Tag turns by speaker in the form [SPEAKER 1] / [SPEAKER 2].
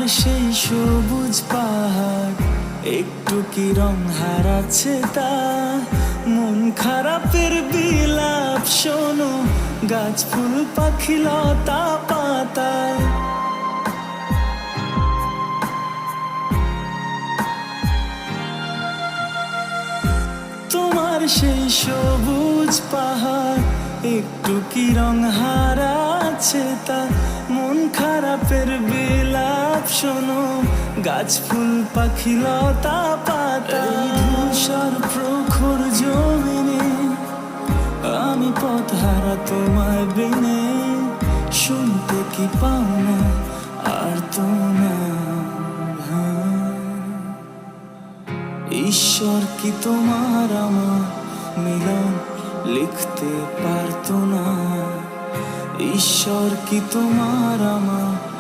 [SPEAKER 1] সেই সবুজ পাহাড় একটু কি রং হারাচ্ছে তা? মন খারাপের বিলাপ শোনো, গাছ ফুল পাখি লতা পাতায়। তোমার সেই সবুজ পাহাড় একটু কি রং হারাচ্ছে তা? মন খারাপের বিলাপ শোনো, গাছ ফুল পাখি লতা পাতা। ধূসর প্রখর জমিনে আমি পথ হারা তোমায় বিনে, শুনতে কি পাও না আর তো না? ঈশ্বর কি তোমার আমার মিলন লিখতে পারতো না? ঈশ্বর কি তোমার আমার